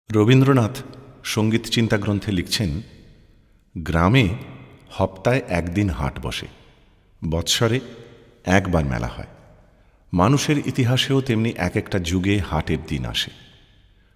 রবীন্দ্রনাথ সঙ্গীত চিন্তা গ্রন্থে লিখছেন, গ্রামে হপ্তায় একদিন হাট বসে, বৎসরে একবার মেলা হয়। মানুষের ইতিহাসেও তেমনি এক একটা যুগে হাটের দিন আসে।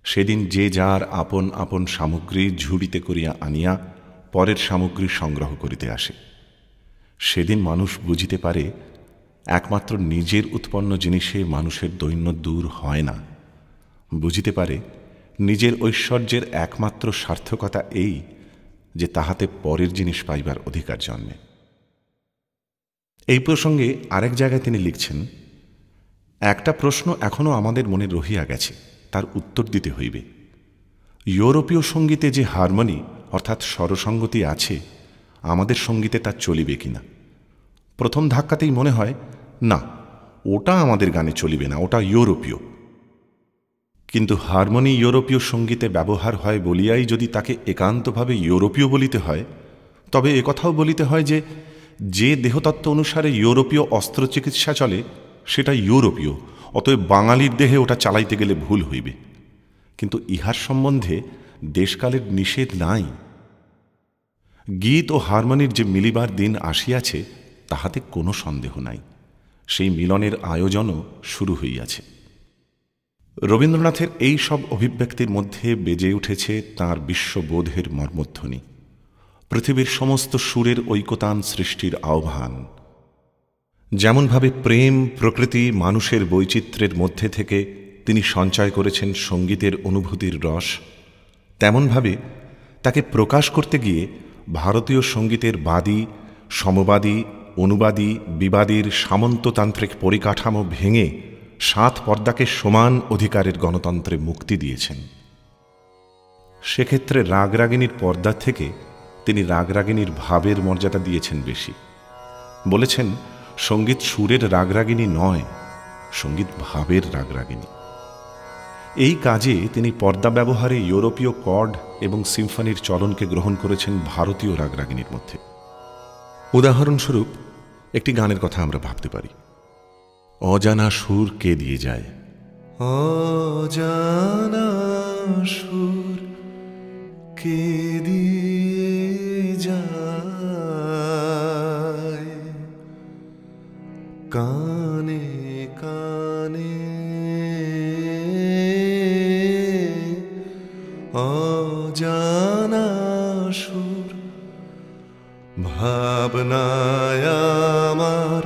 সেদিন যে যার আপন আপন সামগ্রী ঝুড়িতে করিয়া আনিয়া পরের সামগ্রী সংগ্রহ করিতে আসে। সেদিন মানুষ বুঝিতে পারে একমাত্র নিজের উৎপন্ন জিনিসে মানুষের দৈন্য দূর হয় না। বুঝিতে পারে নিজের ঐশ্বর্যের একমাত্র সার্থকতা এই যে তাহাতে পরের জিনিস পাইবার অধিকার জন্মে। এই প্রসঙ্গে আরেক জায়গায় তিনি লিখছেন, একটা প্রশ্ন এখনও আমাদের মনে রহিয়া গেছে, তার উত্তর দিতে হইবে। ইউরোপীয় সঙ্গীতে যে হারমোনি অর্থাৎ স্বরসঙ্গতি আছে, আমাদের সঙ্গীতে তা চলিবে কিনা। প্রথম ধাক্কাতেই মনে হয় না, ওটা আমাদের গানে চলিবে না, ওটা ইউরোপীয়। কিন্তু হারমোনি ইউরোপীয় সঙ্গীতে ব্যবহার হয় বলিয়াই যদি তাকে একান্তভাবে ইউরোপীয় বলিতে হয়, তবে একথাও বলিতে হয় যে দেহতত্ত্ব অনুসারে ইউরোপীয় অস্ত্রচিকিৎসা চলে সেটা ইউরোপীয়, অতএব বাঙালির দেহে ওটা চালাইতে গেলে ভুল হইবে। কিন্তু ইহার সম্বন্ধে দেশকালের নিষেধ নাই। গীত ও হারমোনির যে মিলিবার দিন আসিয়াছে তাহাতে কোনো সন্দেহ নাই। সেই মিলনের আয়োজনও শুরু হইয়াছে। রবীন্দ্রনাথের এই সব অভিব্যক্তির মধ্যে বেজে উঠেছে তাঁর বিশ্ববোধের মর্মধ্বনি, পৃথিবীর সমস্ত সুরের ঐকতান সৃষ্টির আহ্বান। যেমনভাবে প্রেম, প্রকৃতি, মানুষের বৈচিত্র্যের মধ্যে থেকে তিনি সঞ্চয় করেছেন সঙ্গীতের অনুভূতির রস, তেমনভাবে তাকে প্রকাশ করতে গিয়ে ভারতীয় সঙ্গীতের বাদী, সমবাদী, অনুবাদী, বিবাদীর সামন্ততান্ত্রিক পরিকাঠামো ভেঙে 7 পর্দাকে সমান অধিকারের গণতন্ত্রে মুক্তি দিয়েছেন। সেক্ষেত্রে রাগরাগিনীর পর্দা থেকে তিনি রাগরাগিনীর ভাবের মর্যাদা দিয়েছেন বেশি। বলেছেন, সঙ্গীত সুরের রাগরাগিনী নয়, সঙ্গীত ভাবের রাগরাগিনী। এই কাজে তিনি পর্দা ব্যবহারে ইউরোপীয় কর্ড এবং সিম্ফনির চলনকে গ্রহণ করেছেন ভারতীয় রাগরাগিনীর মধ্যে। উদাহরণস্বরূপ একটি গানের কথা আমরা ভাবতে পারি, অজানা সুর কে দিয়ে যায়। অজানা সুর কে দিয়ে যায়, কানে কানে অজানা সুর, ভাবনায় আমার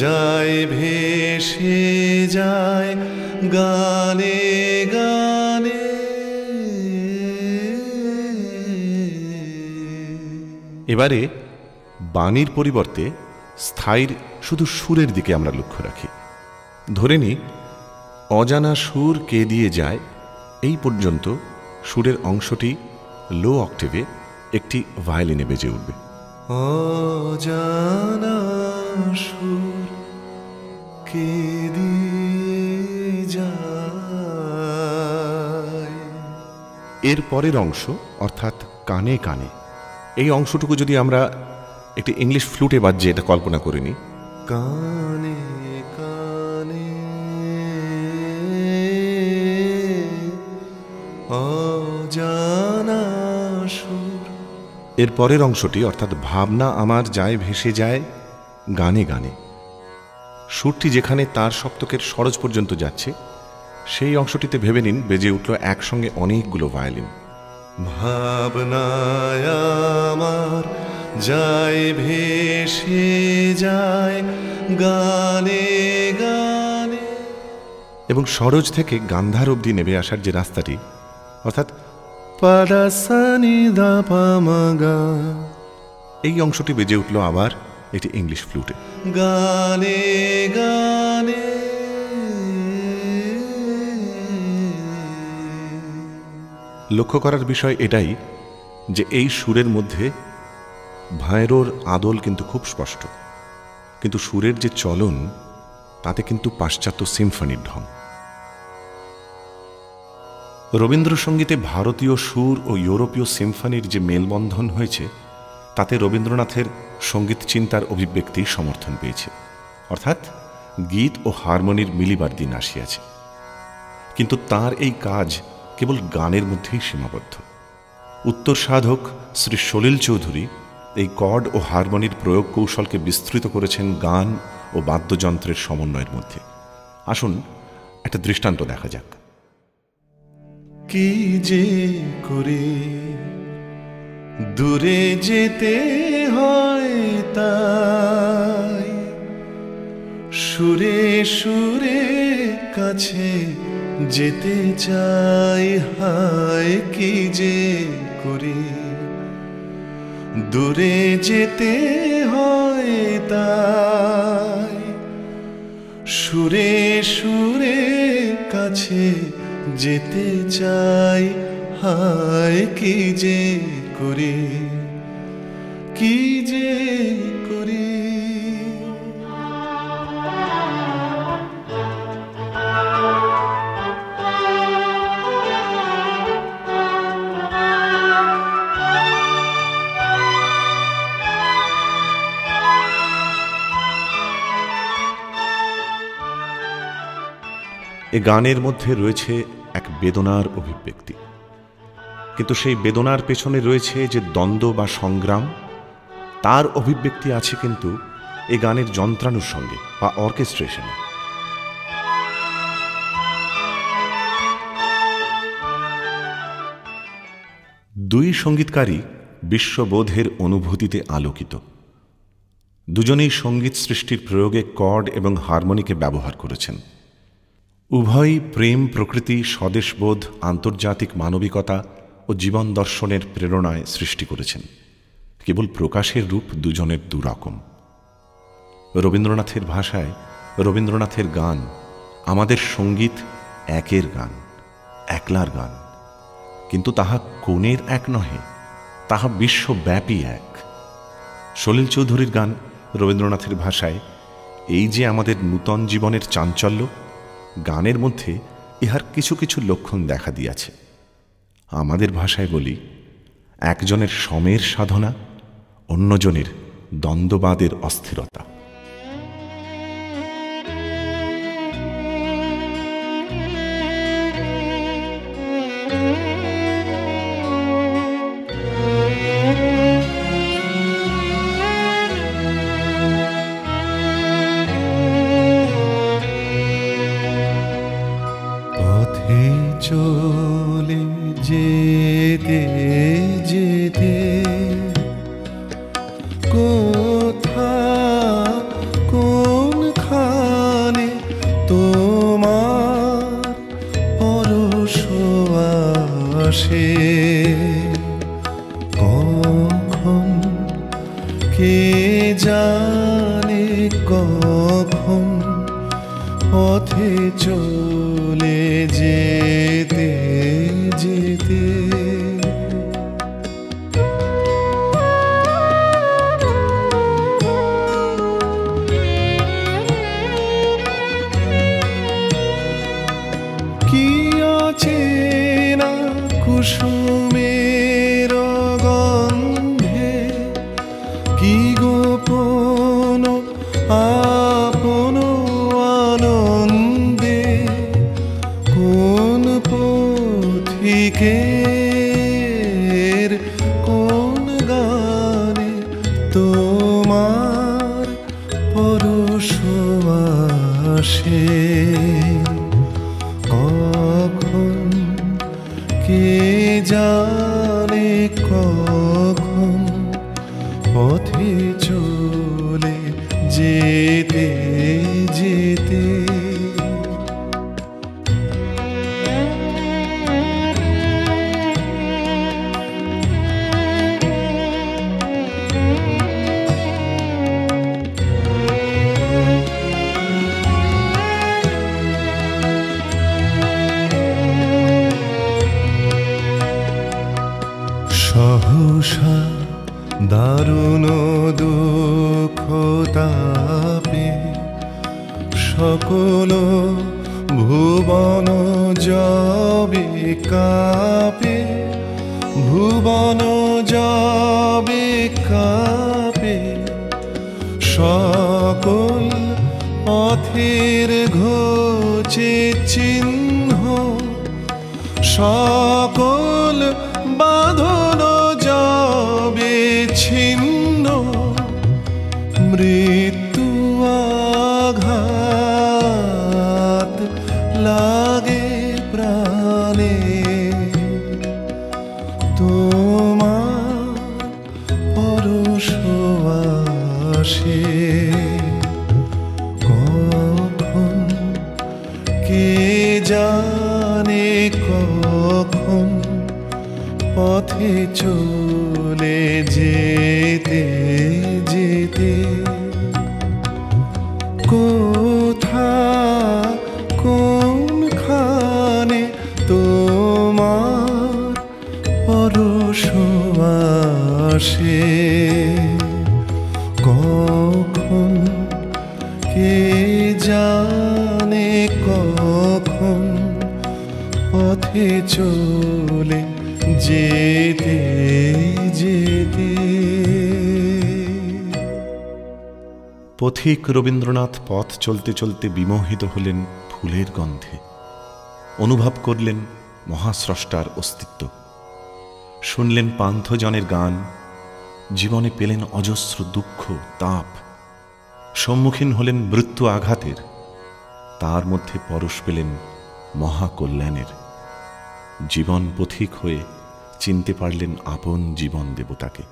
যায় ভেসে যায় গানে গানে। এবারে বাণীর পরিবর্তে স্থায়ীর শুধু সুরের দিকে আমরা লক্ষ্য রাখি। ধরে নিই, অজানা সুর কে দিয়ে যায় এই পর্যন্ত সুরের অংশটি লো অক্টেভে একটি ভায়োলিনে বেজে উঠবে। অজানা সুর কে দিয়ে যায়। এর পরের অংশ অর্থাৎ কানে কানে, এই অংশটুকু যদি আমরা একটি ইংলিশ ফ্লুটে বাজছে এটা কল্পনা করে নিই, কানে কানে অজানা সুর। এর পরের অংশটি অর্থাৎ ভাবনা আমার যায় ভেসে যায় গানে গানে, সুরটি যেখানে তার সপ্তকের সরজ পর্যন্ত যাচ্ছে সেই অংশটিতে ভেবে নিন বেজে উঠল একসঙ্গে অনেকগুলো ভায়োলিন। ভাবনায় আমার যায় ভেসে যায় গানে গানে। এবং সরজ থেকে গান্ধার অবধি নেমে আসার যে রাস্তাটি অর্থাৎ পাদা সা নি ধা পা মা গা, এই অংশটি বেজে উঠল আবার এটি ইংলিশ ফ্লুটে। গানে গানে লক্ষ্য করার বিষয় এটাই যে এই সুরের মধ্যে ভাঁয়রোর আদল কিন্তু খুব স্পষ্ট, কিন্তু সুরের যে চলন তাতে কিন্তু পাশ্চাত্য সিম্ফনির ঢং। রবীন্দ্রসঙ্গীতে ভারতীয় সুর ও ইউরোপীয় সিম্ফনির যে মেলবন্ধন হয়েছে তাতে রবীন্দ্রনাথের সঙ্গীত চিন্তার অভিব্যক্তি সমর্থন পেয়েছে, অর্থাৎ গীত ও হারমোনির মিলিবার দিন আসিয়াছে। কিন্তু তার এই কাজ কেবল গানের মধ্যেই সীমাবদ্ধ। উত্তর সাধক শ্রী সলিল চৌধুরী এই কর্ড ও হারমোনির প্রয়োগ কৌশলকে বিস্তৃত করেছেন গান ও বাদ্যযন্ত্রের সমন্বয়ের মধ্যে। আসুন একটা দৃষ্টান্ত দেখা যাক। কি যে করে দূরে যেতে হয় তাই, সুরে সুরে কাছে যেতে চাই, হায় কি যে করে দূরে যেতে হয় তাই, সুরে সুরে কাছে যেতে চাই, হায় কি যে করি, কি যে করি। এ গানের মধ্যে রয়েছে এক বেদনার অভিব্যক্তি, কিন্তু সেই বেদনার পেছনে রয়েছে যে দ্বন্দ্ব বা সংগ্রাম, তার অভিব্যক্তি আছে কিন্তু এ গানের যন্ত্রানুর সঙ্গে বা অর্কেস্ট্রেশনে। দুই সঙ্গীতকারী বিশ্ববোধের অনুভূতিতে আলোকিত। দুজনেই সঙ্গীত সৃষ্টির প্রয়োগে কর্ড এবং হারমোনিকে ব্যবহার করেছেন। উভয়ই প্রেম, প্রকৃতি, স্বদেশবোধ, আন্তর্জাতিক মানবিকতা ও জীবন দর্শনের প্রেরণায় সৃষ্টি করেছেন। কেবল প্রকাশের রূপ দুজনের দুরকম। রবীন্দ্রনাথের ভাষায় রবীন্দ্রনাথের গান, আমাদের সঙ্গীত একের গান, একলার গান, কিন্তু তাহা কোণের এক নহে, তাহা বিশ্বব্যাপী এক। সলিল চৌধুরীর গান রবীন্দ্রনাথের ভাষায় এই যে আমাদের নূতন জীবনের চাঞ্চল্য, গানের মধ্যে ইহার কিছু কিছু লক্ষণ দেখা দিয়াছে। আমাদের ভাষায় বলি, একজনের সমের সাধনা, অন্যজনের দ্বন্দ্ববাদের অস্থিরতা। চলে যেতে যেতে কোনখানে তোমার পরশ আসে, কখন কে জানে কখন পথে চলে যেতে যেতে। কি অচেনা কুসুমের গন্ধে, কি গোপন আপন আনন্দে, কোন পথিকের কোন গানে তোমার পরশ আসে, কখন কে জানে কখন পথে চলে যেতে যেতে। সহসা দারুণ দুঃখ তাপে সকল ভুবন যাবে কাঁপে, ভুবন যাবে কাঁপে, সকল পথের ঘোচে চিহ্ন, সকল বাঁধন যাবে ছিন্ন, মৃত্যু আঘাত লাগে প্রাণে, তোমার পরশ আসে কখন, কে জানে কখন, পথে চলে যেতে যেতে কোথা কোনখানে তোমার পরশ আসে কখন, কে জানে কখন, পথে চলে যেতে যেতে। পথিক রবীন্দ্রনাথ পথ চলতে চলতে বিমোহিত হলেন ফুলের গন্ধে, অনুভব করলেন মহাস্রষ্টার অস্তিত্ব, শুনলেন পান্থজনের গান, জীবনে পেলেন অজস্র দুঃখ তাপ, সম্মুখীন হলেন মৃত্যু আঘাতের, তার মধ্যে পরশ পেলেন মহাকল্যাণের। জীবন পথিক হয়ে চিনতে পারলেন আপন জীবন দেবতাকে।